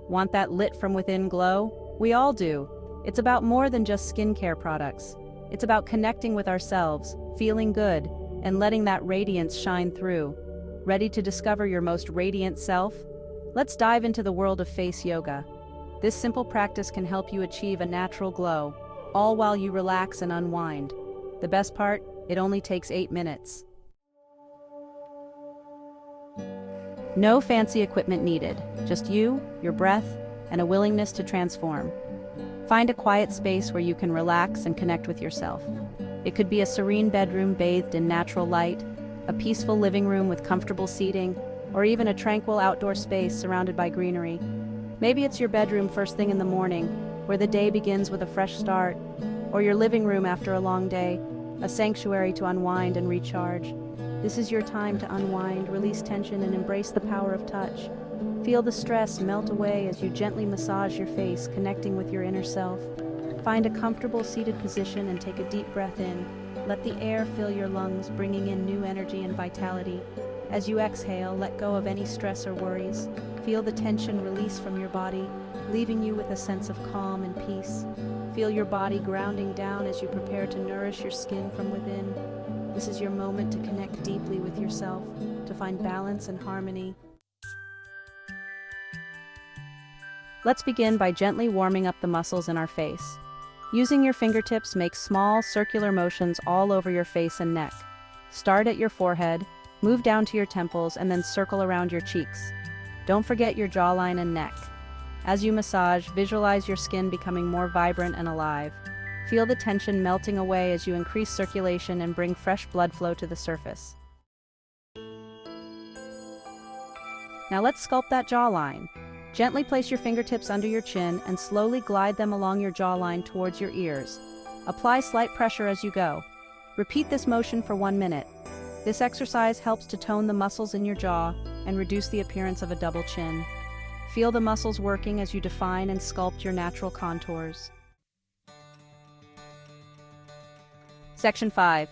Want that lit from within glow? We all do. It's about more than just skincare products. It's about connecting with ourselves, feeling good, and letting that radiance shine through. Ready to discover your most radiant self? Let's dive into the world of face yoga. This simple practice can help you achieve a natural glow, all while you relax and unwind. The best part? It only takes 8 minutes. No fancy equipment needed, just you, your breath, and a willingness to transform. Find a quiet space where you can relax and connect with yourself. It could be a serene bedroom bathed in natural light, a peaceful living room with comfortable seating, or even a tranquil outdoor space surrounded by greenery. Maybe it's your bedroom first thing in the morning, where the day begins with a fresh start, or your living room after a long day, a sanctuary to unwind and recharge. This is your time to unwind, release tension, and embrace the power of touch. Feel the stress melt away as you gently massage your face, connecting with your inner self. Find a comfortable seated position and take a deep breath in. Let the air fill your lungs, bringing in new energy and vitality. As you exhale, let go of any stress or worries. Feel the tension release from your body, leaving you with a sense of calm and peace. Feel your body grounding down as you prepare to nourish your skin from within. This is your moment to connect deeply with yourself, to find balance and harmony. Let's begin by gently warming up the muscles in our face. Using your fingertips, make small circular motions all over your face and neck. Start at your forehead, move down to your temples, and then circle around your cheeks. Don't forget your jawline and neck. As you massage, visualize your skin becoming more vibrant and alive. Feel the tension melting away as you increase circulation and bring fresh blood flow to the surface. Now let's sculpt that jawline. Gently place your fingertips under your chin and slowly glide them along your jawline towards your ears. Apply slight pressure as you go. Repeat this motion for 1 minute. This exercise helps to tone the muscles in your jaw and reduce the appearance of a double chin. Feel the muscles working as you define and sculpt your natural contours. Section 5.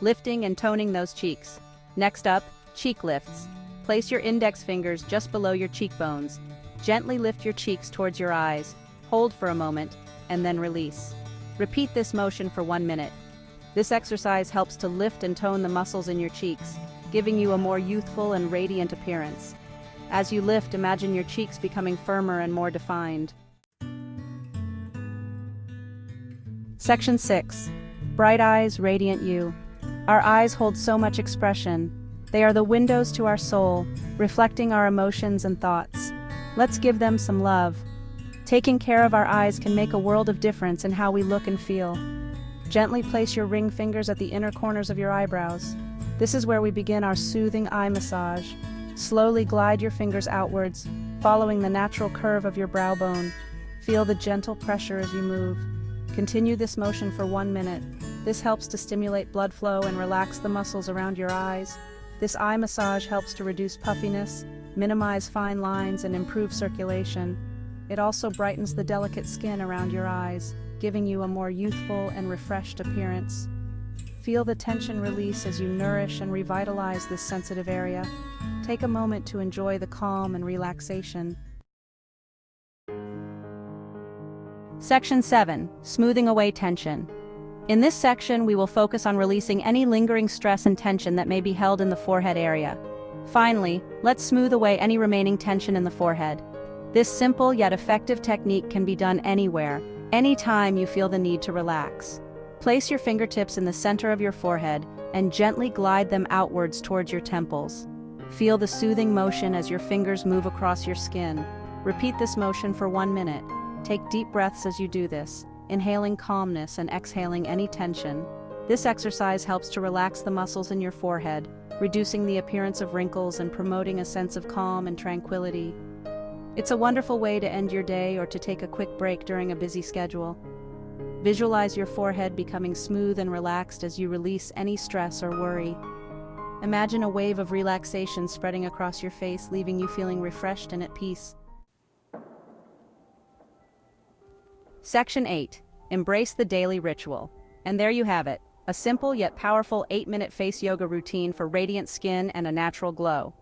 Lifting and toning those cheeks. Next up, cheek lifts. Place your index fingers just below your cheekbones. Gently lift your cheeks towards your eyes, hold for a moment, and then release. Repeat this motion for 1 minute. This exercise helps to lift and tone the muscles in your cheeks, giving you a more youthful and radiant appearance. As you lift, imagine your cheeks becoming firmer and more defined. Section 6. Bright eyes, radiant you. Our eyes hold so much expression. They are the windows to our soul, reflecting our emotions and thoughts. Let's give them some love. Taking care of our eyes can make a world of difference in how we look and feel. Gently place your ring fingers at the inner corners of your eyebrows. This is where we begin our soothing eye massage. Slowly glide your fingers outwards, following the natural curve of your brow bone. Feel the gentle pressure as you move. Continue this motion for 1 minute. This helps to stimulate blood flow and relax the muscles around your eyes. This eye massage helps to reduce puffiness, minimize fine lines, and improve circulation. It also brightens the delicate skin around your eyes, giving you a more youthful and refreshed appearance. Feel the tension release as you nourish and revitalize this sensitive area. Take a moment to enjoy the calm and relaxation. Section 7. Smoothing away tension. In this section, we will focus on releasing any lingering stress and tension that may be held in the forehead area. Finally, let's smooth away any remaining tension in the forehead. This simple yet effective technique can be done anywhere, anytime you feel the need to relax. Place your fingertips in the center of your forehead and gently glide them outwards towards your temples. Feel the soothing motion as your fingers move across your skin. Repeat this motion for 1 minute. Take deep breaths as you do this, inhaling calmness and exhaling any tension. This exercise helps to relax the muscles in your forehead, reducing the appearance of wrinkles and promoting a sense of calm and tranquility. It's a wonderful way to end your day or to take a quick break during a busy schedule. Visualize your forehead becoming smooth and relaxed as you release any stress or worry. Imagine a wave of relaxation spreading across your face, leaving you feeling refreshed and at peace. Section 8. Embrace the daily ritual. And there you have it, a simple yet powerful 8-minute face yoga routine for radiant skin and a natural glow.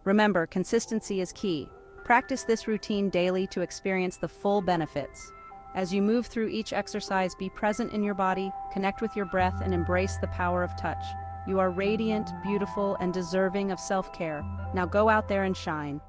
Remember, consistency is key. Practice this routine daily to experience the full benefits. As you move through each exercise, be present in your body, connect with your breath, and embrace the power of touch. You are radiant, beautiful, and deserving of self-care. Now go out there and shine.